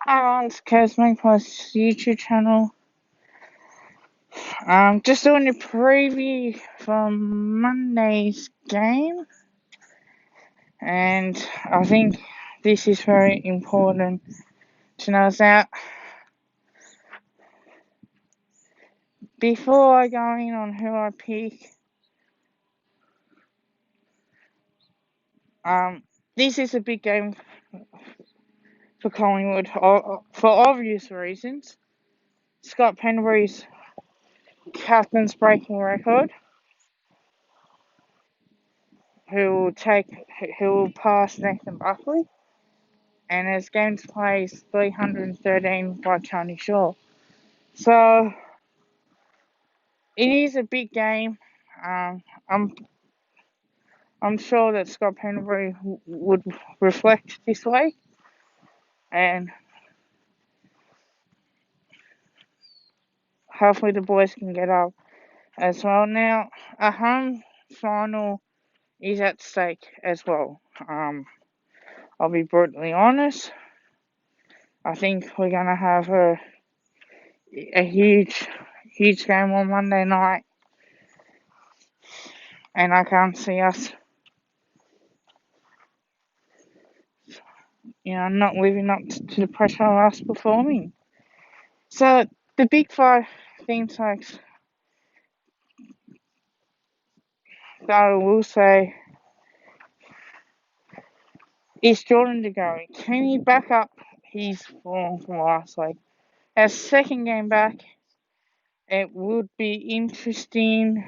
Hi, it's Cosmic Plus YouTube channel. Just doing a preview from Monday's game, and I think this is very important to know that before I go in on who I pick, this is a big game for Collingwood for obvious reasons. Scott Penbury's captain's breaking record, who will pass Nathan Buckley, and his games plays 313 by Tony Shaw. So it is a big game. I'm sure that Scott Penbury would reflect this way, and hopefully the boys can get up as well. Now a home final is at stake as well. I'll be brutally honest. I think we're gonna have a huge game on Monday night, and I can't see us, not living up to the pressure of us performing. So the big five things that I will say is Jordan De Goey. Can he back up his form from last week? Our second game back, it would be interesting.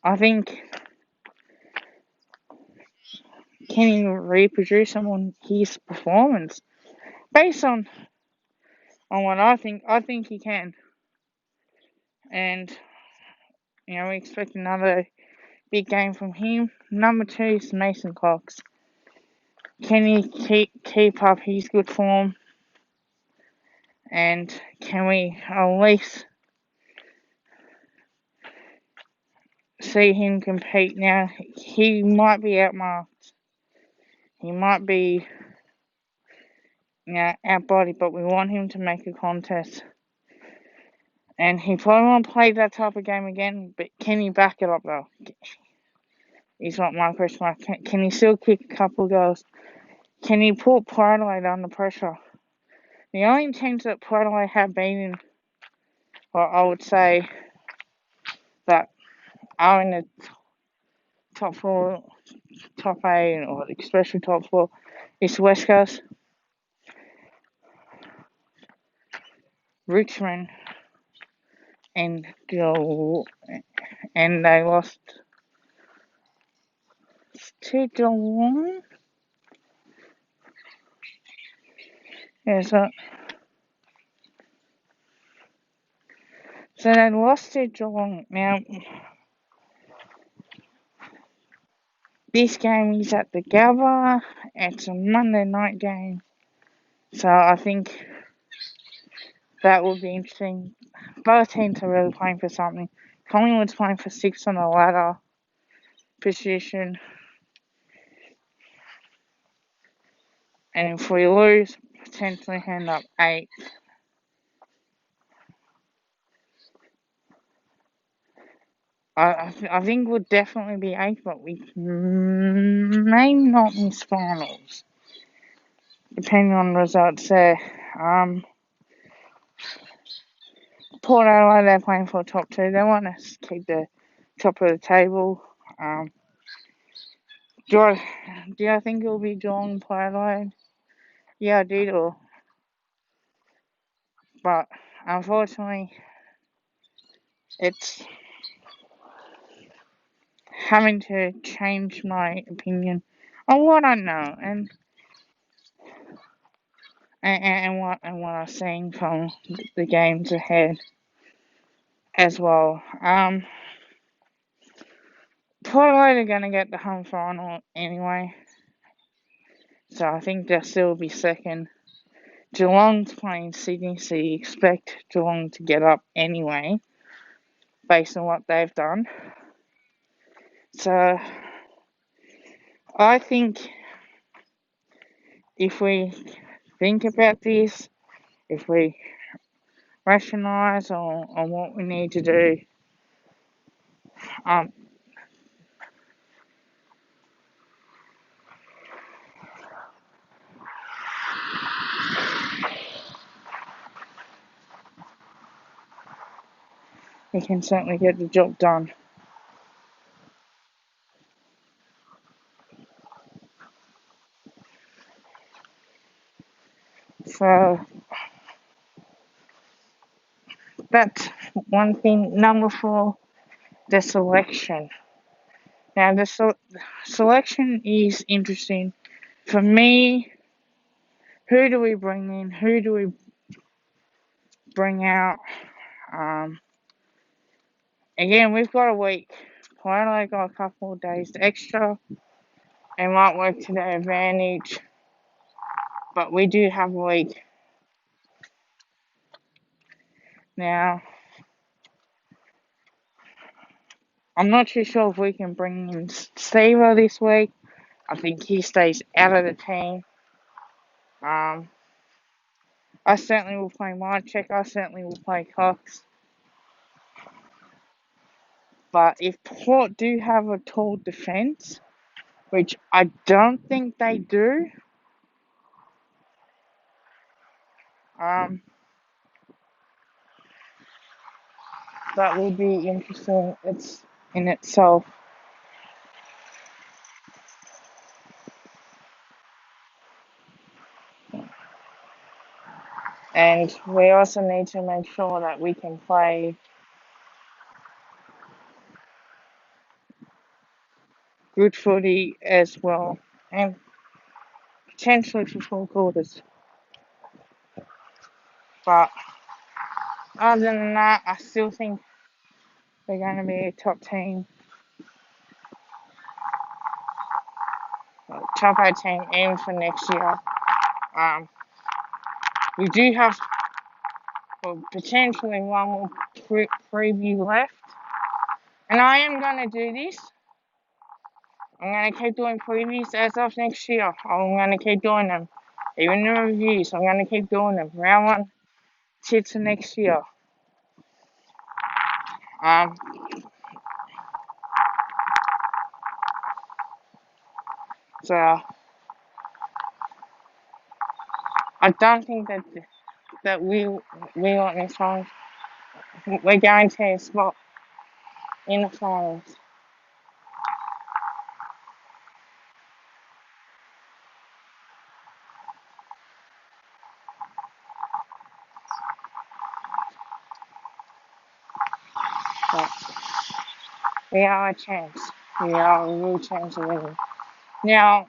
I think, can he reproduce on his performance? Based on what I think he can. And, we expect another big game from him. Number 2 is Mason Cox. Can he keep up his good form? And can we at least see him compete now? He might be outmarked. He might be outbodied, but we want him to make a contest. And he probably won't play that type of game again, but can he back it up though? Is what my question mark. Can he still kick a couple of goals? Can he put Port Adelaide under pressure? The only teams that Port Adelaide have beaten, or I would say that are in the top 4, top 8, or especially top 4, is West Coast, Richmond, and they lost to Geelong. Yeah, so they lost to Geelong. Now, this game is at the Gabba. It's a Monday night game, so I think that would be interesting. Both teams are really playing for something. Collingwood's playing for 6th on the ladder position, and if we lose, potentially end up 8th. I think we'll definitely be 8th, but we may not miss finals, depending on the results there. Port Adelaide, they're playing for top 2. They want to keep the top of the table. Do I think it'll be Geelong, Port Adelaide? Yeah, I did. But unfortunately, it's having to change my opinion on what I know and what I'm seeing from the games ahead as well. Port Adelaide are going to get the home final anyway, so I think they'll still be second. Geelong's playing Sydney, so you expect Geelong to get up anyway, based on what they've done. So I think if we think about this, if we rationalise on what we need to do, um, we can certainly get the job done. So that's one thing. Number 4, the selection. Now the selection is interesting. For me, who do we bring in? Who do we bring out? Again, we've got a week. Adelaide got a couple of days extra. It might work to their advantage, but we do have a week. Now, I'm not too sure if we can bring in Stever this week. I think he stays out of the team. I certainly will play Marchek. I certainly will play Cox. But if Port do have a tall defence, which I don't think they do, that will be interesting in itself. And we also need to make sure that we can play good footy as well, and potentially for 4 quarters. But other than that, I still think they're going to be a top team, top 8 team, even for next year. We do have potentially one more preview left, and I am going to do this. I'm going to keep doing previews as of next year. I'm going to keep doing them. Even the reviews, I'm going to keep doing them. Round 1 to next year. So I don't think that we want this one. We're guaranteed a spot in the finals. But we are a chance. We are a real chance of winning. Now,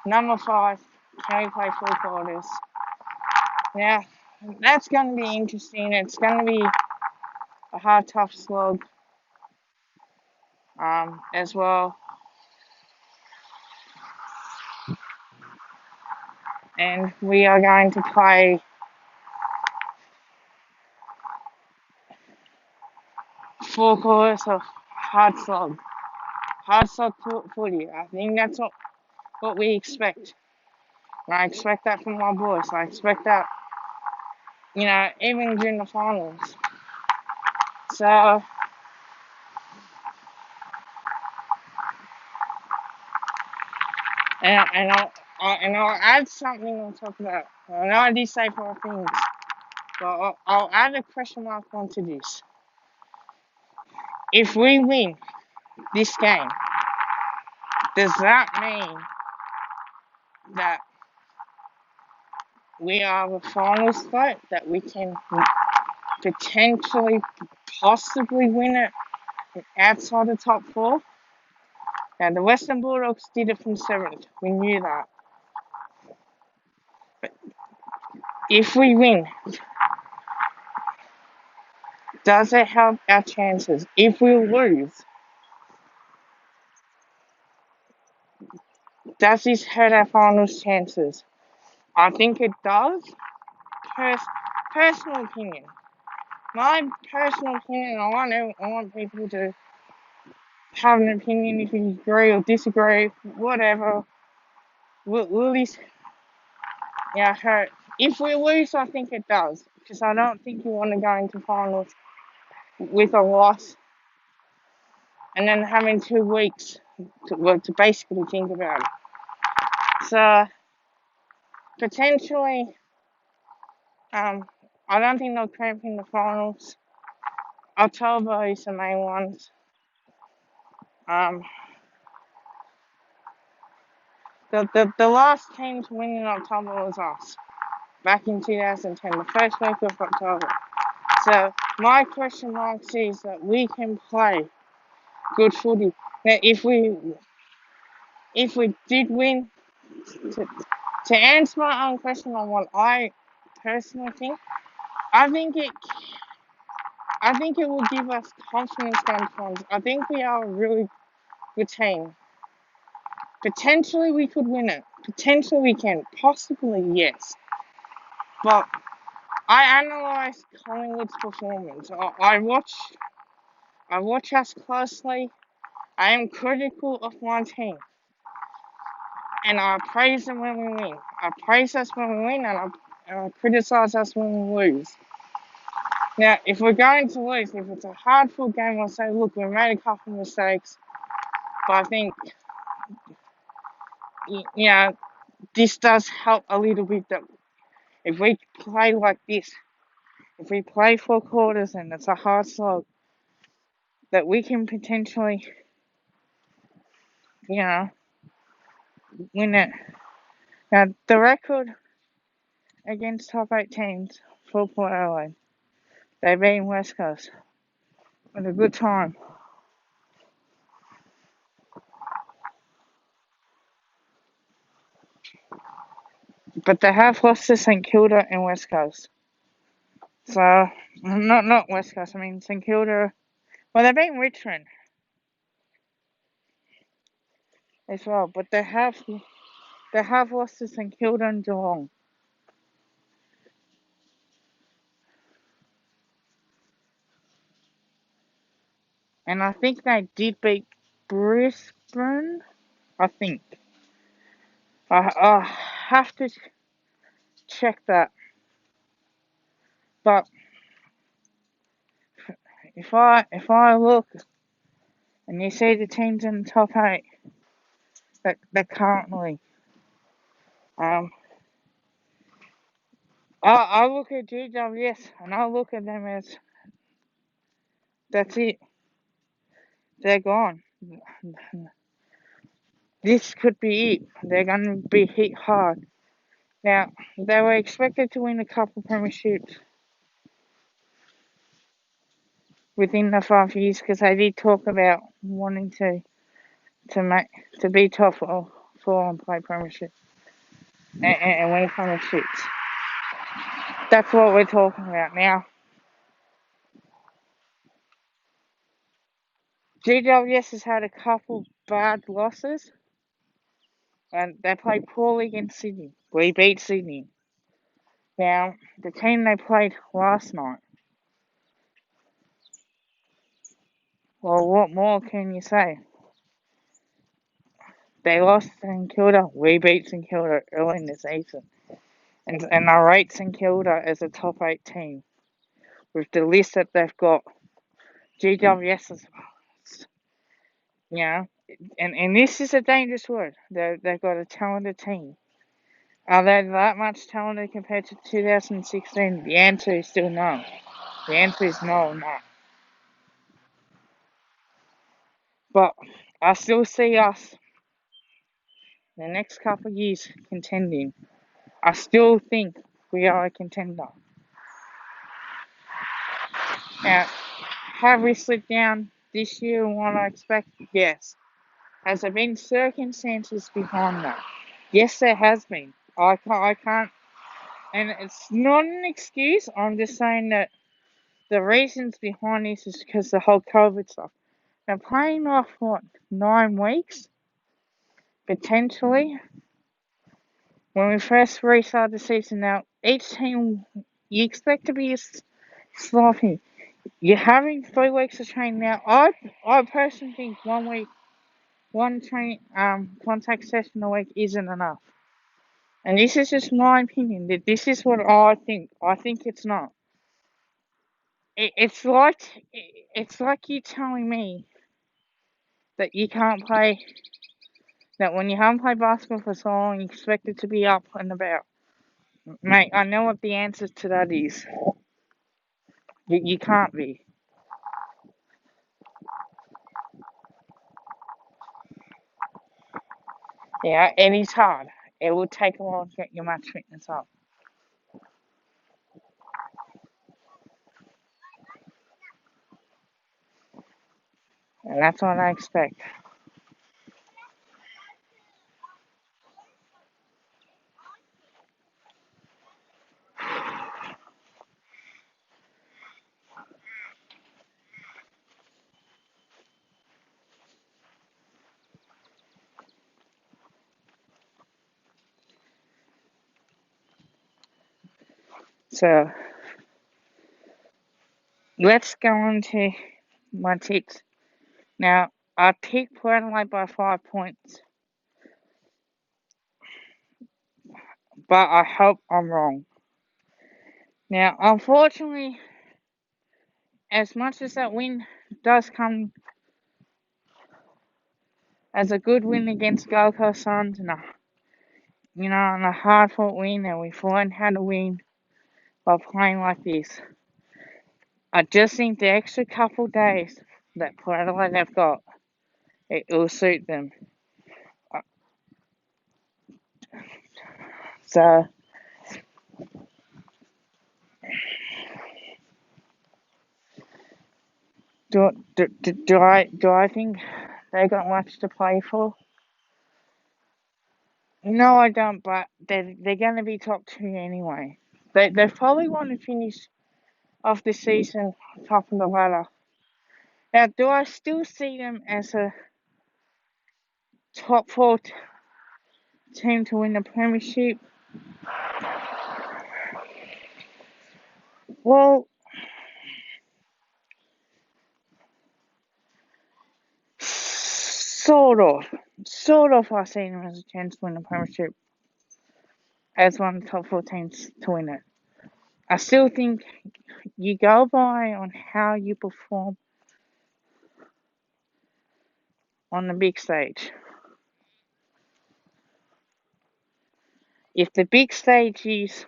number 5, can we play 4 quarters? Now, that's going to be interesting. It's going to be a hard, tough slog as well. And we are going to play 4 quarters of hard slog footy. I think that's what we expect. And I expect that from my boys. I expect that, even during the finals. So, and I'll add something on top of that. I know I did say 4 things, but I'll add a question mark onto this. If we win this game, does that mean that we are the finals spot, that we can potentially, possibly win it outside the top 4? Now, the Western Bulldogs did it from 7th. We knew that. But if we win, does it help our chances? If we lose, does this hurt our finals chances? I think it does. Personal opinion. my personal opinion, I want people to have an opinion if you agree or disagree, whatever. Will this hurt? If we lose, I think it does, because I don't think you want to go into finals with a loss and then having 2 weeks to basically think about it. So potentially, I don't think they'll cramp in the finals. October is the main ones. The last team to win in October was us back in 2010, the first week of October. So my question mark is that we can play good footy. Now, if we did win, to answer my own question on what I personally think, I think it will give us confidence going forward. I think we are a really good team. Potentially we could win it. Potentially we can. Possibly yes. But I analyse Collingwood's performance. I watch us closely. I am critical of my team. And I praise them when we win. I praise us when we win, and I criticise us when we lose. Now, if we're going to lose, if it's a hard-fought game, I'll say, look, we made a couple of mistakes, but I think, this does help a little bit that if we play like this, if we play 4 quarters and it's a hard slog, that we can potentially, win it. Now, the record against top 8 teams for Port Adelaide, they beat West Coast at a good time. But they have lost to St Kilda and West Coast. So, not West Coast, I mean St Kilda. Well, they've beaten Richmond as well, but they have lost to St Kilda and Geelong. And I think they did beat Brisbane, I think. I have to check that. But if I look and you see the teams in the top 8 that currently, I look at GWS and I look at them as, that's it. They're gone. This could be it. They're going to be hit hard. Now, they were expected to win a couple premierships within the 5 years, because they did talk about wanting to be top 4 and play premiership and win premierships. That's what we're talking about now. GWS has had a couple bad losses, and they played poorly against Sydney. We beat Sydney. Now, the team they played last night, well, what more can you say? They lost St Kilda. We beat St Kilda early in the season. And I rate St Kilda as a top 8 team. With the list that they've got, GWS is, and this is a dangerous word. They've got a talented team. Are they that much talented compared to 2016? The answer is still no. The answer is no. But I still see us in the next couple of years contending. I still think we are a contender. Now, have we slipped down this year and what I expect? Yes. Has there been circumstances behind that? Yes, there has been. I can't, and it's not an excuse. I'm just saying that the reasons behind this is because the whole COVID stuff. Now, playing off 9 weeks, potentially, when we first restarted the season. Now, each team, you expect to be sloppy. You're having 3 weeks of training now. I personally think 1 week, contact session a week isn't enough. And this is just my opinion. That this is what I think. I think it's not. It's like you telling me that you can't play. That when you haven't played basketball for so long, you expect it to be up and about. Mate, I know what the answer to that is. You can't be. Yeah, and it's hard. It will take a while to get your match fitness up. And that's what I expect. So, let's go on to my tips. Now, I picked Port Adelaide by 5 points, but I hope I'm wrong. Now, unfortunately, as much as that win does come as a good win against Gold Coast Suns and a hard fought win, and we've learned how to win by playing like this. I just think the extra couple days that Port Adelaide have got, it will suit them. So, do I think they got much to play for? No, I don't. But they're going to be top 2 anyway. They probably want to finish off the season top of the ladder. Now, do I still see them as a top 4 team to win the premiership? Well, sort of. Sort of, I see them as a chance to win the premiership as one of the top 4 teams to win it. I still think you go by on how you perform on the big stage. If the big stage is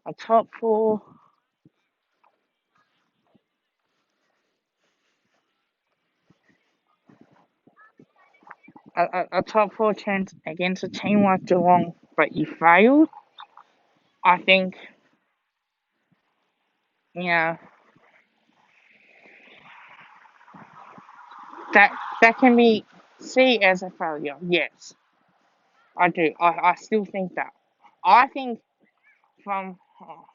a top 4, a top 4 chance against a team like Geelong, but you failed, I think, you that can be seen as a failure. Yes, I do. I still think that. I think from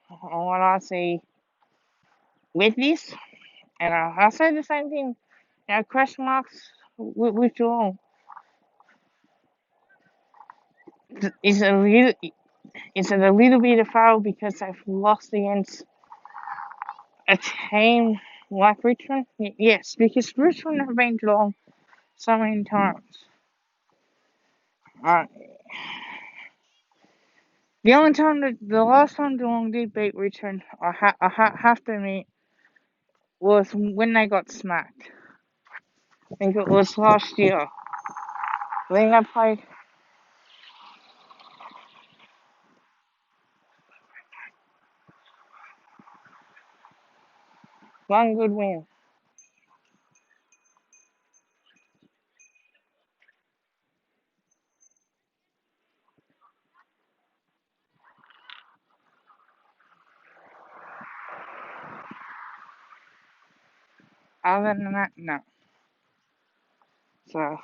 what I see with this, and I say the same thing. Question marks with Geelong is a little. Is it a little bit of fail because they've lost against a team like Richmond? Yes, because Richmond have been Geelong so many times. Uh, the last time Geelong did beat Richmond, I have to admit, was when they got smacked. I think it was last year. I think they played one good win. Other than that, no. So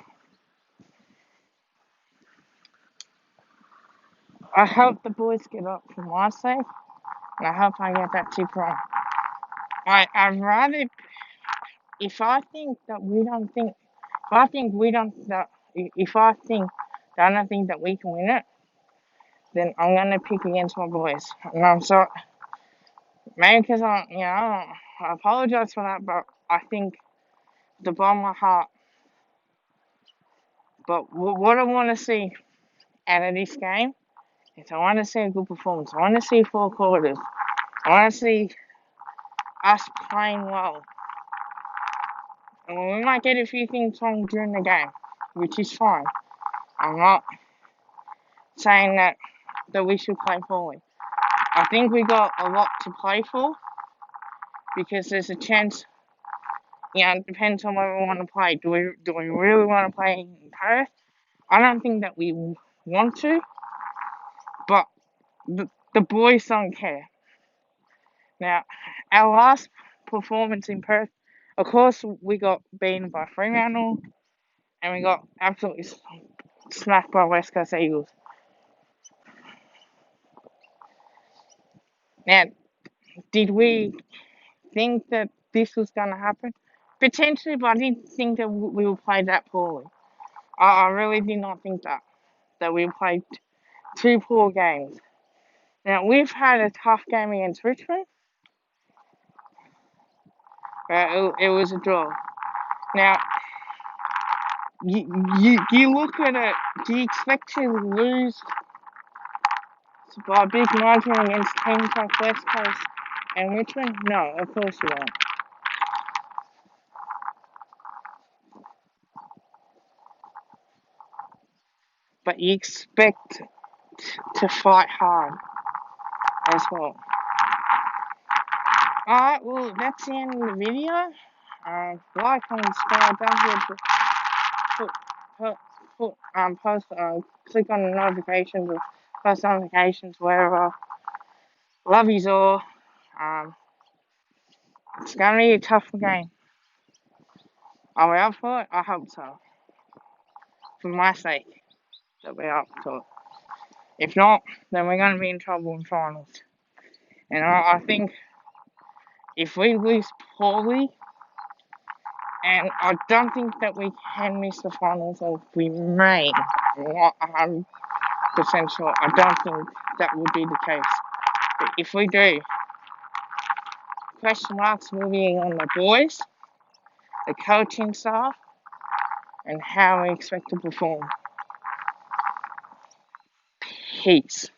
I hope the boys get up for my sake, and I hope I get that tip wrong. I'd rather, if I think that we don't think, if I think we don't, that, if I think that I don't think that we can win it, then I'm gonna pick against my boys. And I'm sorry, Maybe because I apologise for that, but I think the bottom of my heart. But what I want to see out of this game is I want to see a good performance. I want to see 4 quarters. I want to see us playing well. And we might get a few things wrong during the game, which is fine. I'm not saying that we should play poorly. I think we got a lot to play for because there's a chance. It depends on where we want to play. Do we really want to play in Perth? I don't think that we want to, but the boys don't care. Now, our last performance in Perth, of course, we got beaten by Fremantle, and we got absolutely smacked by West Coast Eagles. Now, did we think that this was going to happen? Potentially, but I didn't think that we would play that poorly. I really did not think that we played 2 poor games. Now, we've had a tough game against Richmond. It was a draw. Now, you look at it, do you expect to lose by a big margin against teams like West Coast and Richmond? No, of course you won't. But you expect to fight hard as well. Alright, well, that's the end of the video. Like and subscribe, don't forget to click on the notifications or post notifications wherever. Love yous all. It's going to be a tough game. Are we up for it? I hope so. For my sake, that we're up to it. If not, then we're going to be in trouble in finals. And I think if we lose poorly, and I don't think that we can miss the finals, or we may, I'm not 100% sure, I don't think that would be the case. But if we do, question marks will be on the boys, the coaching staff, and how we expect to perform. Peace.